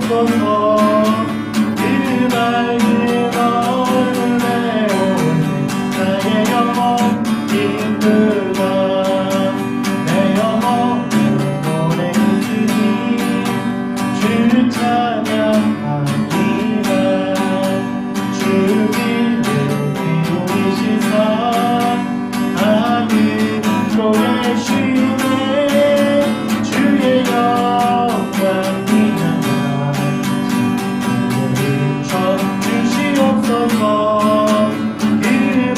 주시옵소서. 그 맑은 얼굴에 오는 나의 영혼 기쁘다. 내 영혼은 노래 부르니 주 찬양하리라. 주 길을 비우시사 하늘 고개 쉬네. 주의 영광 빛나라. 우리를 주시옵소서. 그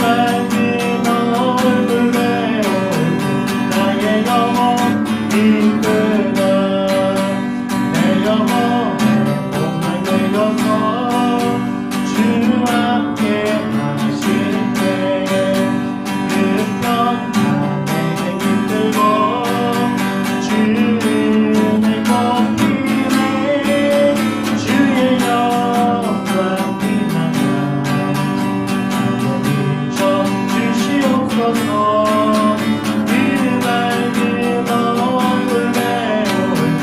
맑은 얼굴에 오는 나의 영혼 기쁘다. 내 영혼에 몸을 내어서 주 함께 하실 때에 그 평강 내게 깃들고 주를 걷기네. 주의 영광 빛나라. 우리를 주시옵소서. 그 맑은 얼굴에 오는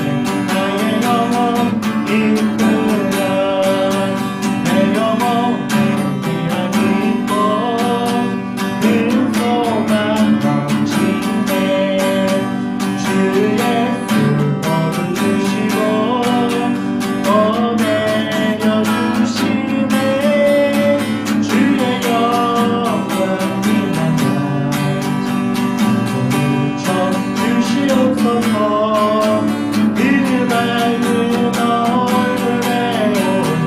나의 영혼 기쁘다. 내 영혼에 귀한 기쁨 그 소망 넘치네. 주 예수 벌을 주시고 또 내려주시네. 주의 영광 빛나라. 우리를 주시옵소서. 그 맑은 얼굴에 오는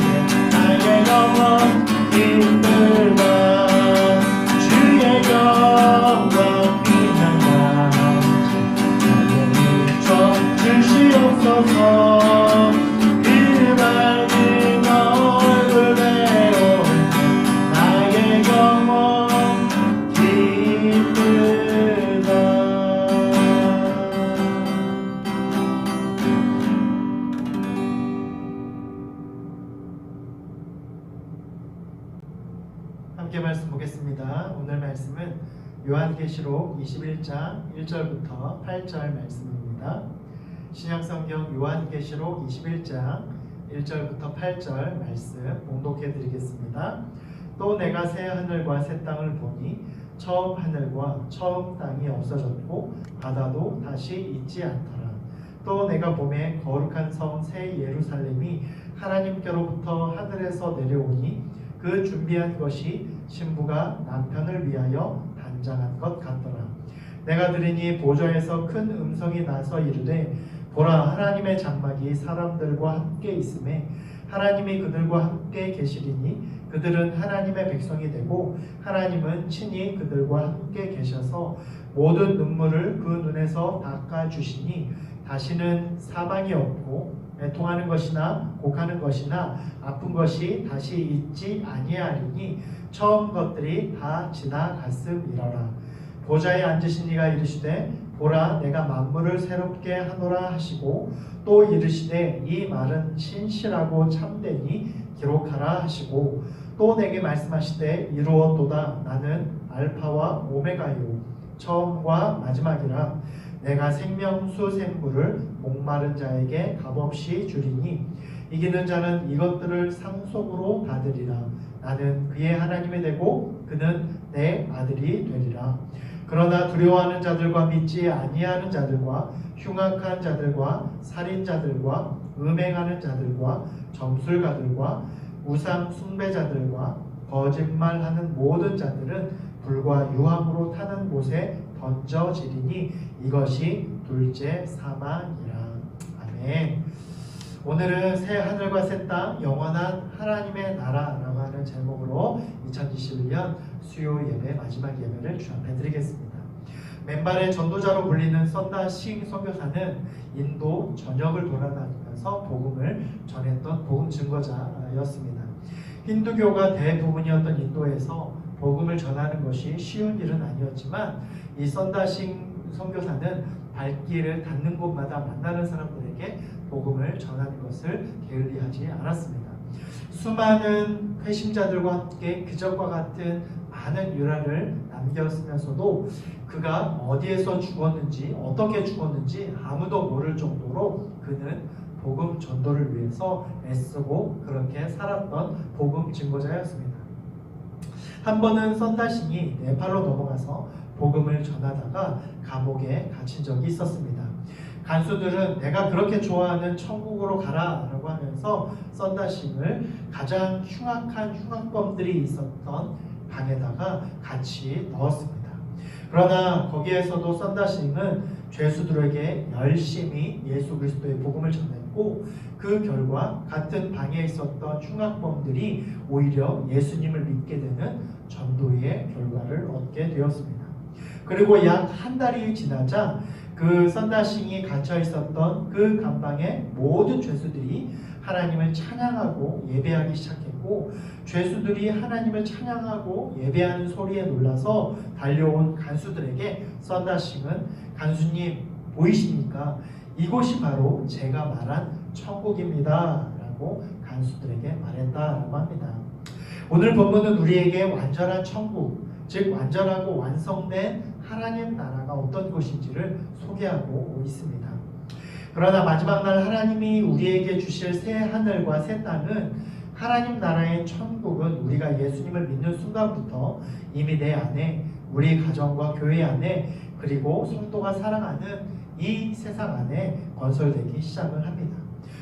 나의 영혼 기쁘다. 주의 영광 빛나라. 우리를 주시옵소서. 그 맑은 얼굴에 오는 나의 영혼 기쁘다. 함께 말씀 보겠습니다. 오늘 말씀은 요한계시록 21장 1절부터 8절 말씀입니다. 신약성경 요한계시록 21장 1절부터 8절 말씀 봉독해 드리겠습니다. 또 내가 새 하늘과 새 땅을 보니 처음 하늘과 처음 땅이 없어졌고 바다도 다시 있지 않더라. 또 내가 보매 거룩한 성 새 예루살렘이 하나님께로부터 하늘에서 내려오니 그 준비한 것이 신부가 남편을 위하여 단장한 것 같더라. 내가 들으니 보좌에서 큰 음성이 나서 이르되 보라, 하나님의 장막이 사람들과 함께 있음에 하나님이 그들과 함께 계시리니 그들은 하나님의 백성이 되고 하나님은 친히 그들과 함께 계셔서 모든 눈물을 그 눈에서 닦아주시니 다시는 사망이 없고 애통하는 것이나 곡하는 것이나 아픈 것이 다시 있지 아니하리니 처음 것들이 다 지나갔음이러라. 보좌에 앉으신 이가 이르시되 보라, 내가 만물을 새롭게 하노라 하시고 또 이르시되 이 말은 신실하고 참되니 기록하라 하시고 또 내게 말씀하시되 이루었도다. 나는 알파와 오메가요 처음과 마지막이라. 내가 생명수 샘물을 목마른 자에게 값없이 주리니 이기는 자는 이것들을 상속으로 받으리라. 나는 그의 하나님이 되고 그는 내 아들이 되리라. 그러나 두려워하는 자들과 믿지 아니하는 자들과 흉악한 자들과 살인자들과 음행하는 자들과 점술가들과 우상 숭배자들과 거짓말하는 모든 자들은 불과 유황으로 타는 곳에 던져지리니 이것이 둘째 사망이라. 아멘. 오늘은 새 하늘과 새 땅 영원한 하나님의 나라라고 하는 제목으로 2021년 수요 예배 마지막 예배를 주합해 드리겠습니다. 맨발의 전도자로 불리는 썬다 싱 선교사는 인도 전역을 돌아다니면서 복음을 전했던 복음 증거자였습니다. 힌두교가 대부분이었던 인도에서 복음을 전하는 것이 쉬운 일은 아니었지만 이 썬다 싱 선교사는 발길을 닿는 곳마다 만나는 사람들에게 복음을 전하는 것을 게을리하지 않았습니다. 수많은 회심자들과 함께 기적과 같은 많은 유라를 남겼으면서도 그가 어디에서 죽었는지 어떻게 죽었는지 아무도 모를 정도로 그는 복음 전도를 위해서 애쓰고 그렇게 살았던 복음 증거자였습니다. 한 번은 썬다싱이 네팔로 넘어가서 복음을 전하다가 감옥에 갇힌 적이 있었습니다. 간수들은 내가 그렇게 좋아하는 천국으로 가라 라고 하면서 썬다싱을 가장 흉악한 흉악범들이 있었던 방에다가 같이 넣었습니다. 그러나 거기에서도 썬다싱은 죄수들에게 열심히 예수 그리스도의 복음을 전했고 그 결과 같은 방에 있었던 흉악범들이 오히려 예수님을 믿게 되는 전도의 결과를 얻게 되었습니다. 그리고 약 한 달이 지나자 그 썬다싱이 갇혀 있었던 그 감방의 모든 죄수들이 하나님을 찬양하고 예배하기 시작했고 죄수들이 하나님을 찬양하고 예배하는 소리에 놀라서 달려온 간수들에게 썬다싱은 간수님 보이십니까? 이곳이 바로 제가 말한 천국입니다 라고 간수들에게 말했다라고 합니다. 오늘 본문은 우리에게 완전한 천국, 즉 완전하고 완성된 하나님 나라가 어떤 것인지를 소개하고 있습니다. 그러나 마지막 날 하나님이 우리에게 주실 새 하늘과 새 땅은 하나님 나라의 천국은 우리가 예수님을 믿는 순간부터 이미 내 안에 우리 가정과 교회 안에 그리고 성도가 살아가는 이 세상 안에 건설되기 시작을 합니다.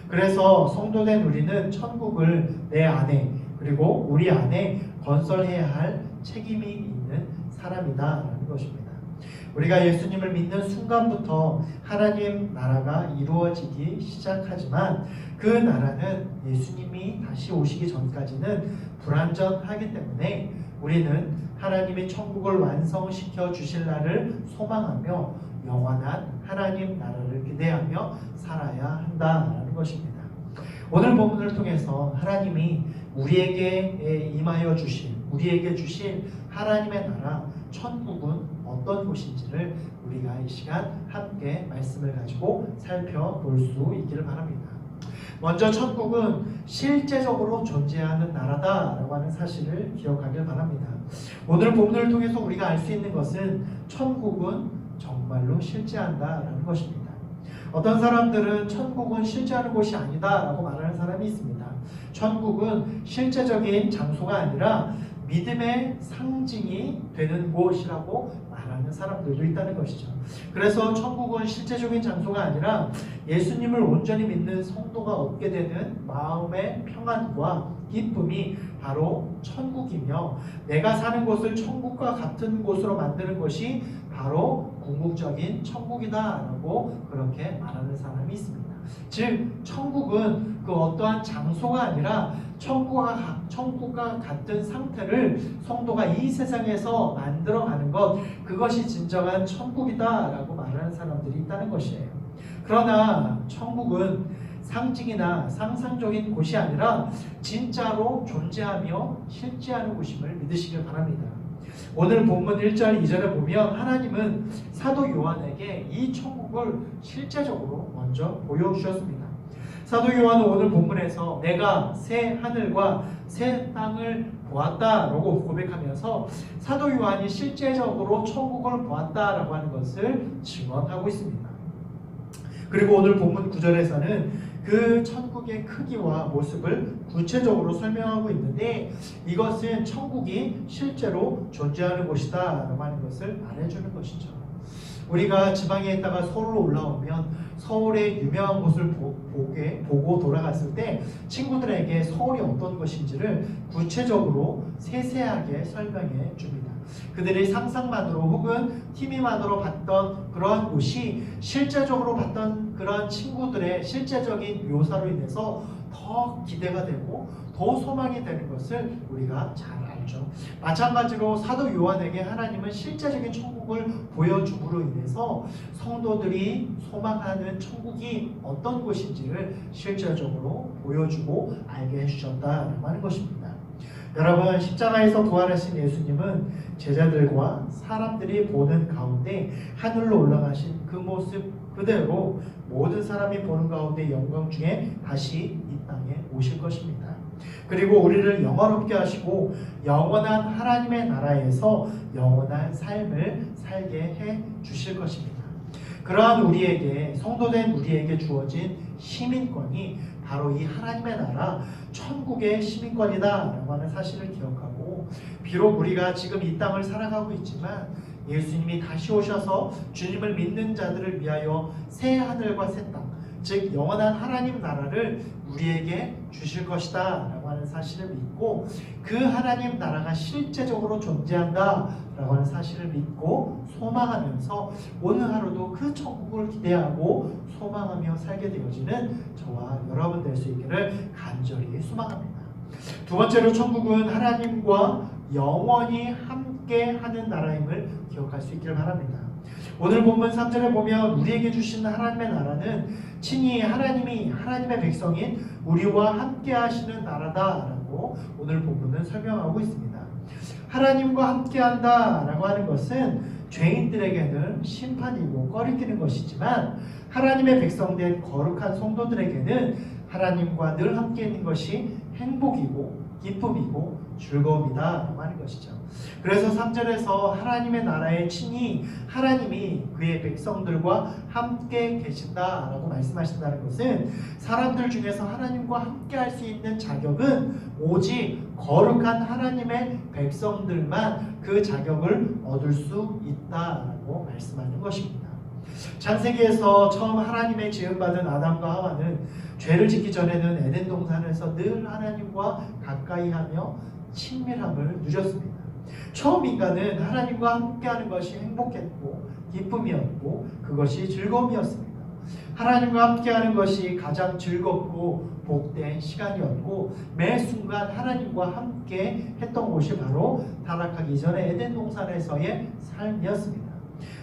그래서 성도된 우리는 천국을 내 안에 그리고 우리 안에 건설해야 할 책임이 있는 사람이다라는 것입니다. 우리가 예수님을 믿는 순간부터 하나님 나라가 이루어지기 시작하지만 그 나라는 예수님이 다시 오시기 전까지는 불완전하기 때문에 우리는 하나님의 천국을 완성시켜 주실 날을 소망하며 영원한 하나님 나라를 기대하며 살아야 한다라는 것입니다. 오늘 본문을 통해서 하나님이 우리에게 임하여 주신 우리에게 주신 하나님의 나라 천국은 어떤 곳인지를 우리가 이 시간 함께 말씀을 가지고 살펴볼 수 있기를 바랍니다. 먼저 천국은 실제적으로 존재하는 나라다라고 하는 사실을 기억하길 바랍니다. 오늘 본문을 통해서 우리가 알 수 있는 것은 천국은 정말로 실제한다라는 것입니다. 어떤 사람들은 천국은 실제하는 곳이 아니다라고 말하는 사람이 있습니다. 천국은 실제적인 장소가 아니라 믿음의 상징이 되는 곳이라고 말하는 사람들도 있다는 것이죠. 그래서 천국은 실제적인 장소가 아니라 예수님을 온전히 믿는 성도가 얻게 되는 마음의 평안과 기쁨이 바로 천국이며 내가 사는 곳을 천국과 같은 곳으로 만드는 것이 바로 궁극적인 천국이다라고 그렇게 말하는 사람이 있습니다. 즉 천국은 그 어떠한 장소가 아니라 천국과 같은 상태를 성도가 이 세상에서 만들어가는 것, 그것이 진정한 천국이다라고 말하는 사람들이 있다는 것이에요. 그러나 천국은 상징이나 상상적인 곳이 아니라 진짜로 존재하며 실제하는 곳임을 믿으시길 바랍니다. 오늘 본문 1절 2절에 보면 하나님은 사도 요한에게 이 천국을 실제적으로 먼저 보여주셨습니다. 사도 요한은 오늘 본문에서 내가 새 하늘과 새 땅을 보았다라고 고백하면서 사도 요한이 실제적으로 천국을 보았다라고 하는 것을 증언하고 있습니다. 그리고 오늘 본문 9절에서는 그 천국의 크기와 모습을 구체적으로 설명하고 있는데 이것은 천국이 실제로 존재하는 곳이다 라고 하는 것을 말해주는 것이죠. 우리가 지방에 있다가 서울로 올라오면 서울의 유명한 곳을 보고 돌아갔을 때 친구들에게 서울이 어떤 것인지를 구체적으로 세세하게 설명해 줍니다. 그들의 상상만으로 혹은 TV만으로 봤던 그러한 곳이 실제적으로 봤던 그러한 친구들의 실제적인 묘사로 인해서 더 기대가 되고 더 소망이 되는 것을 우리가 잘 알죠. 마찬가지로 사도 요한에게 하나님은 실제적인 천국을 보여줌으로 인해서 성도들이 소망하는 천국이 어떤 곳인지를 실제적으로 보여주고 알게 해주셨다라고 하는 것입니다. 여러분, 십자가에서 부활하신 예수님은 제자들과 사람들이 보는 가운데 하늘로 올라가신 그 모습 그대로 모든 사람이 보는 가운데 영광 중에 다시 이 땅에 오실 것입니다. 그리고 우리를 영화롭게 하시고 영원한 하나님의 나라에서 영원한 삶을 살게 해 주실 것입니다. 그러한 우리에게 성도된 우리에게 주어진 시민권이 바로 이 하나님의 나라 천국의 시민권이다라고 하는 사실을 기억하고, 비록 우리가 지금 이 땅을 살아가고 있지만 예수님이 다시 오셔서 주님을 믿는 자들을 위하여 새 하늘과 새 땅, 즉 영원한 하나님 나라를 우리에게 주실 것이다 라고 하는 사실을 믿고, 그 하나님 나라가 실제적으로 존재한다 라고 하는 사실을 믿고 소망하면서 오늘 하루도 그 천국을 기대하고 소망하며 살게 되어지는 저와 여러분 될 수 있기를 간절히 소망합니다. 두 번째로, 천국은 하나님과 영원히 함께 하는 나라임을 기억할 수 있기를 바랍니다. 오늘 본문 3절에 보면 우리에게 주신 하나님의 나라는 친히 하나님이 하나님의 백성인 우리와 함께 하시는 나라다라고 오늘 본문은 설명하고 있습니다. 하나님과 함께 한다라고 하는 것은 죄인들에게는 심판이고 꺼리끼는 것이지만, 하나님의 백성된 거룩한 성도들에게는 하나님과 늘 함께 있는 것이 행복이고 기쁨이고 즐거움이다 라고 하는 것이죠. 그래서 3절에서 하나님의 나라에 친히 하나님이 그의 백성들과 함께 계신다 라고 말씀하신다는 것은, 사람들 중에서 하나님과 함께 할 수 있는 자격은 오직 거룩한 하나님의 백성들만 그 자격을 얻을 수 있다라고 말씀하는 것입니다. 창세기에서 처음 하나님의 지음받은 아담과 하와는 죄를 짓기 전에는 에덴 동산에서 늘 하나님과 가까이하며 친밀함을 누렸습니다. 처음 인간은 하나님과 함께하는 것이 행복했고 기쁨이었고 그것이 즐거움이었습니다. 하나님과 함께하는 것이 가장 즐겁고 복된 시간이었고, 매 순간 하나님과 함께 했던 곳이 바로 타락하기 전에 에덴 동산에서의 삶이었습니다.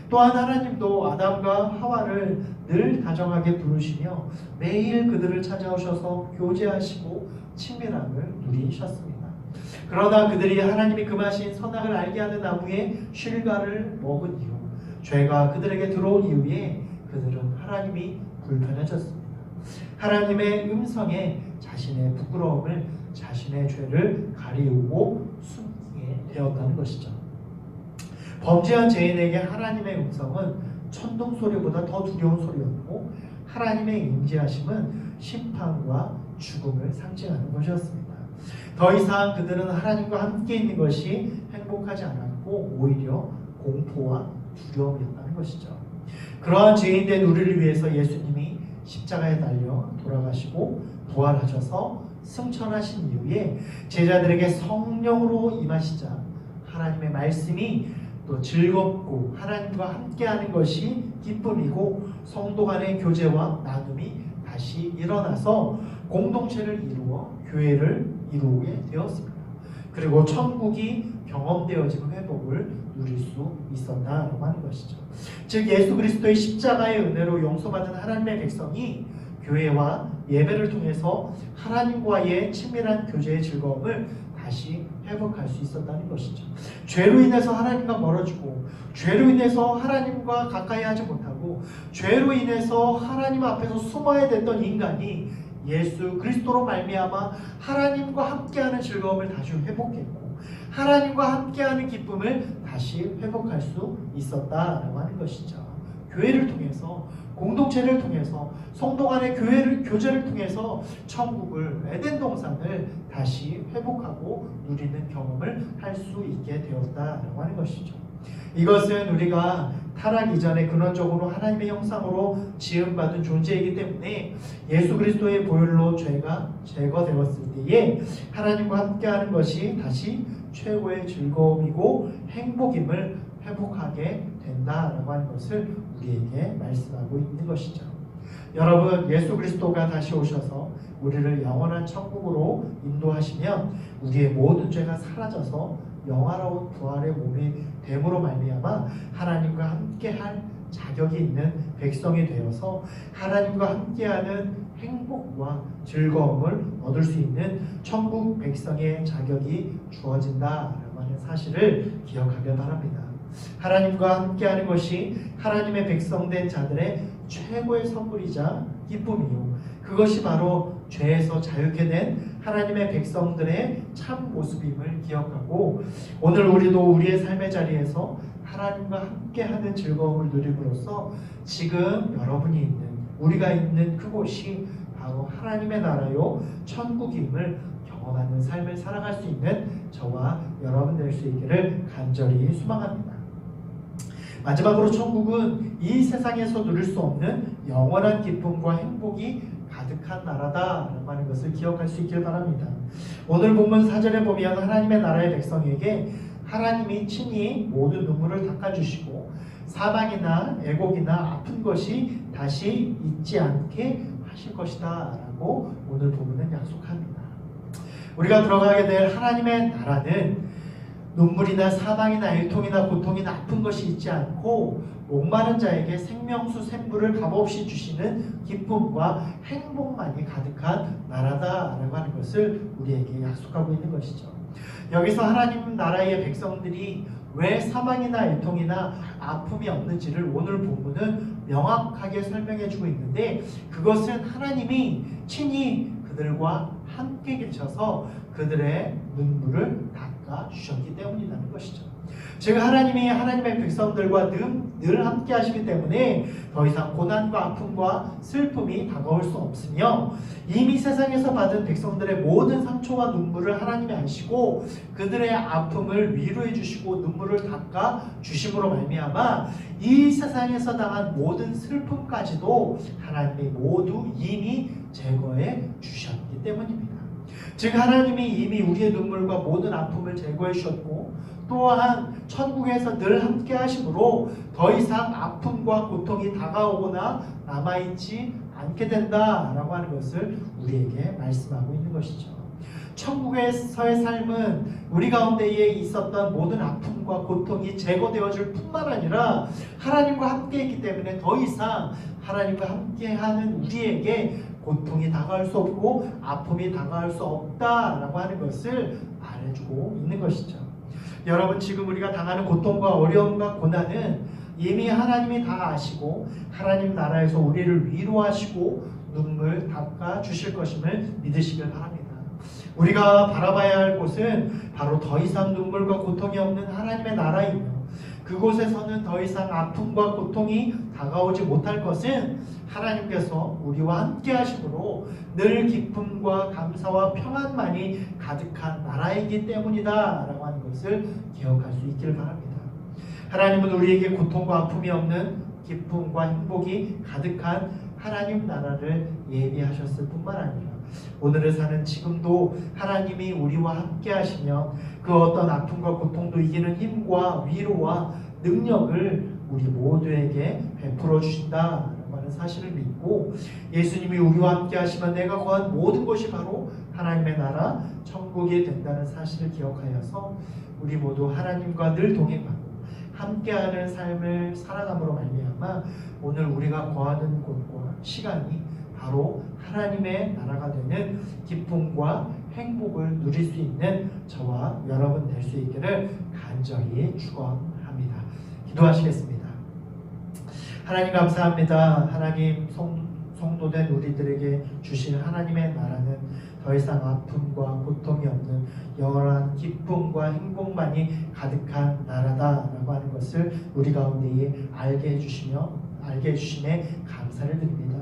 또한 하나님도 아담과 하와를 늘 다정하게 부르시며 매일 그들을 찾아오셔서 교제하시고 친밀함을 누리셨습니다. 그러나 그들이 하나님이 금하신 선악을 알게 하는 나무의 실과를 먹은 이후, 죄가 그들에게 들어온 이후에 그들은 하나님이 불편해졌습니다. 하나님의 음성에 자신의 부끄러움을, 자신의 죄를 가리우고 숨기게 되었다는 것이죠. 범죄한 죄인에게 하나님의 음성은 천둥 소리보다 더 두려운 소리였고, 하나님의 임재하심은 심판과 죽음을 상징하는 것이었습니다. 더 이상 그들은 하나님과 함께 있는 것이 행복하지 않았고 오히려 공포와 두려움이었다는 것이죠. 그러한 죄인된 우리를 위해서 예수님이 십자가에 달려 돌아가시고 부활하셔서 승천하신 이후에 제자들에게 성령으로 임하시자 하나님의 말씀이 또 즐겁고 하나님과 함께하는 것이 기쁨이고, 성도 간의 교제와 나눔이 다시 일어나서 공동체를 이루어 교회를 이루게 되었습니다. 그리고 천국이 경험되어지는 회복을 누릴 수 있었다라고 하는 것이죠. 즉 예수 그리스도의 십자가의 은혜로 용서받은 하나님의 백성이 교회와 예배를 통해서 하나님과의 친밀한 교제의 즐거움을 다시 회복할 수 있었다는 것이죠. 죄로 인해서 하나님과 멀어지고, 죄로 인해서 하나님과 가까이 하지 못하고, 죄로 인해서 하나님 앞에서 숨어야 됐던 인간이 예수 그리스도로 말미암아 하나님과 함께하는 즐거움을 다시 회복했고, 하나님과 함께하는 기쁨을 다시 회복할 수 있었다라고 하는 것이죠. 교회를 통해서, 공동체를 통해서, 성도 간의 교제를 통해서 천국을, 에덴 동산을 다시 회복하고 누리는 경험을 할 수 있게 되었다라고 하는 것이죠. 이것은 우리가 타락 이전에 근원적으로 하나님의 형상으로 지음받은 존재이기 때문에 예수 그리스도의 보혈로 죄가 제거되었을 때에 하나님과 함께하는 것이 다시 최고의 즐거움이고 행복임을 회복하게 된다라고 하는 것을 우리에게 말씀하고 있는 것이죠. 여러분, 예수 그리스도가 다시 오셔서 우리를 영원한 천국으로 인도하시면 우리의 모든 죄가 사라져서 영화로운 부활의 몸이 됨으로 말미암아 하나님과 함께할 자격이 있는 백성이 되어서 하나님과 함께하는 행복과 즐거움을 얻을 수 있는 천국 백성의 자격이 주어진다라고 하는 사실을 기억하길 바랍니다. 하나님과 함께하는 것이 하나님의 백성된 자들의 최고의 선물이자 기쁨이요, 그것이 바로 죄에서 자유케 된 하나님의 백성들의 참 모습임을 기억하고, 오늘 우리도 우리의 삶의 자리에서 하나님과 함께하는 즐거움을 누림으로써 지금 여러분이 있는 우리가 있는 그곳이 바로 하나님의 나라요 천국임을 경험하는 삶을 살아갈 수 있는 저와 여러분 될 수 있기를 간절히 소망합니다. 마지막으로 천국은 이 세상에서 누릴 수 없는 영원한 기쁨과 행복이 가득한 나라다라고 하는 것을 기억할 수 있길 바랍니다. 오늘 본문 4절에 보면 하나님의 나라의 백성에게 하나님이 친히 모든 눈물을 닦아주시고 사망이나 애곡이나 아픈 것이 다시 있지 않게 하실 것이다 라고 오늘 본문은 약속합니다. 우리가 들어가게 될 하나님의 나라는 눈물이나 사망이나 애통이나 고통이나 아픈 것이 있지 않고 목마른 자에게 생명수 샘물을 값없이 주시는 기쁨과 행복만이 가득한 나라다라고 하는 것을 우리에게 약속하고 있는 것이죠. 여기서 하나님 나라의 백성들이 왜 사망이나 애통이나 아픔이 없는지를 오늘 본문은 명확하게 설명해 주고 있는데, 그것은 하나님이 친히 그들과 함께 계셔서 그들의 눈물을 닦아 주셨기 때문이라는 것이죠. 즉 하나님이 하나님의 백성들과 늘 함께 하시기 때문에 더 이상 고난과 아픔과 슬픔이 다가올 수 없으며, 이미 세상에서 받은 백성들의 모든 상처와 눈물을 하나님이 아시고 그들의 아픔을 위로해 주시고 눈물을 닦아 주심으로 말미암아 이 세상에서 당한 모든 슬픔까지도 하나님이 모두 이미 제거해 주셨기 때문입니다. 즉 하나님이 이미 우리의 눈물과 모든 아픔을 제거해 주셨고, 또한 천국에서 늘 함께 하심으로 더 이상 아픔과 고통이 다가오거나 남아있지 않게 된다라고 하는 것을 우리에게 말씀하고 있는 것이죠. 천국에서의 삶은 우리 가운데에 있었던 모든 아픔과 고통이 제거되어질 뿐만 아니라 하나님과 함께 있기 때문에 더 이상 하나님과 함께하는 우리에게 고통이 다가올 수 없고 아픔이 다가올 수 없다라고 하는 것을 말해주고 있는 것이죠. 여러분, 지금 우리가 당하는 고통과 어려움과 고난은 이미 하나님이 다 아시고 하나님 나라에서 우리를 위로하시고 눈물 닦아 주실 것임을 믿으시길 바랍니다. 우리가 바라봐야 할 곳은 바로 더 이상 눈물과 고통이 없는 하나님의 나라이며, 그곳에서는 더 이상 아픔과 고통이 다가오지 못할 것은 하나님께서 우리와 함께 하심으로 늘 기쁨과 감사와 평안만이 가득한 나라이기 때문이다 라고 하는 것을 기억할 수 있기를 바랍니다. 하나님은 우리에게 고통과 아픔이 없는 기쁨과 행복이 가득한 하나님 나라를 예비하셨을 뿐만 아니라 오늘을 사는 지금도 하나님이 우리와 함께 하시며 그 어떤 아픔과 고통도 이기는 힘과 위로와 능력을 우리 모두에게 베풀어 주신다라고 하는 사실을 믿고, 예수님이 우리와 함께 하시면 내가 구한 모든 것이 바로 하나님의 나라 천국이 된다는 사실을 기억하여서 우리 모두 하나님과 늘 동행하고 함께하는 삶을 살아감으로 말미암아 오늘 우리가 거하는 곳과 시간이 바로 하나님의 나라가 되는 기쁨과 행복을 누릴 수 있는 저와 여러분 될 수 있기를 간절히 축원합니다. 기도하시겠습니다. 하나님 감사합니다. 하나님 성도된 우리들에게 주신 하나님의 나라는 더 이상 아픔과 고통이 없는 영원한 기쁨과 행복만이 가득한 나라다라고 하는 것을 우리 가운데에 알게 해주심에 감사를 드립니다.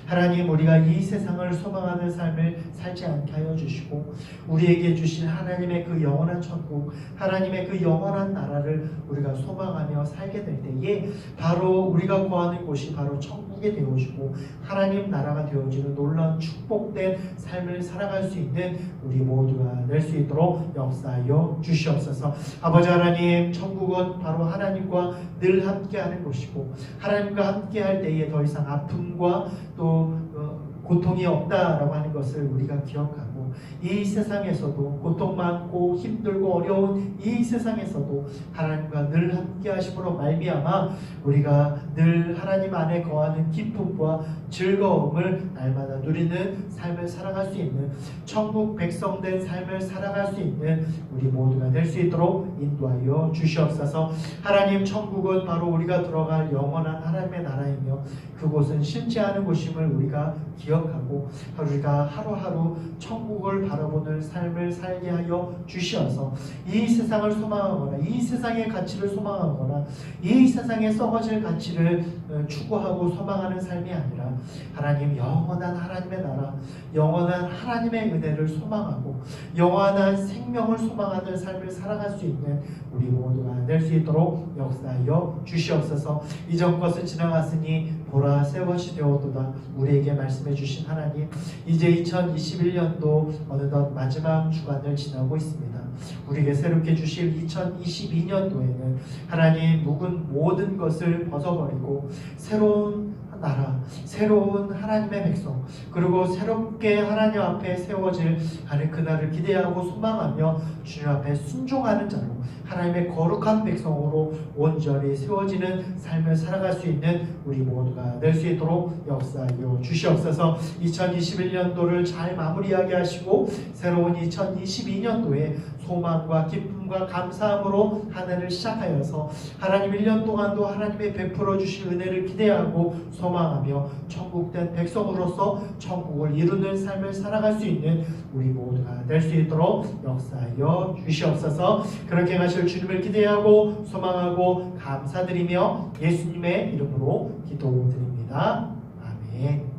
하나님, 우리가 이 세상을 소망하는 삶을 살지 않게 하여 주시고 우리에게 주신 하나님의 그 영원한 천국, 하나님의 그 영원한 나라를 우리가 소망하며 살게 될 때에 바로 우리가 거하는 곳이 바로 천국이 되어지고 하나님 나라가 되어지는 놀라운 축복된 삶을 살아갈 수 있는 우리 모두가 될 수 있도록 역사하여 주시옵소서. 아버지 하나님, 천국은 바로 하나님과 늘 함께하는 곳이고 하나님과 함께할 때에 더 이상 아픔과 또 고통이 없다라고 하는 것을 우리가 기억하고, 이 세상에서도 고통 많고 힘들고 어려운 이 세상에서도 하나님과 늘 함께 하심으로 말미암아 우리가 늘 하나님 안에 거하는 기쁨과 즐거움을 날마다 누리는 삶을 살아갈 수 있는 천국 백성된 삶을 살아갈 수 있는 우리 모두가 될 수 있도록 인도하여 주시옵소서. 하나님, 천국은 바로 우리가 들어갈 영원한 하나님의 나라이며 그곳은 신지 않은 곳임을 우리가 기억 기억하고 우리가 하루하루 천국을 바라보는 삶을 살게 하여 주시어서 이 세상을 소망하거나 이 세상의 가치를 소망하거나 이 세상에 썩어질 가치를 추구하고 소망하는 삶이 아니라 하나님 영원한 하나님의 나라, 영원한 하나님의 은혜를 소망하고 영원한 생명을 소망하는 삶을 살아갈 수 있는 우리 모두가 될 수 있도록 역사하여 주시옵소서. 이전 것은 지나갔으니 보라 새 것이 되었도다. 우리에게 말씀해 주신 하나님, 이제 2021년도 어느덧 마지막 주간을 지나고 있습니다. 우리에게 새롭게 주실 2022년도에는 하나님 묵은 모든 것을 벗어버리고 새로운 나라, 새로운 하나님의 백성, 그리고 새롭게 하나님 앞에 세워질 하는 그날을 기대하고 소망하며 주님 앞에 순종하는 자로 하나님의 거룩한 백성으로 온전히 세워지는 삶을 살아갈 수 있는 우리 모두가 될 수 있도록 역사하여 주시옵소서. 2021년도를 잘 마무리하게 하시고 새로운 2022년도에 소망과 기쁨과 감사함으로 한 해를 시작하여서 하나님 1년 동안도 하나님의 베풀어 주실 은혜를 기대하고 소망하며 천국된 백성으로서 천국을 이루는 삶을 살아갈 수 있는 우리 모두가 될 수 있도록 역사하여 주시옵소서. 그렇게 하실 주님을 기대하고 소망하고 감사드리며 예수님의 이름으로 기도드립니다. 아멘.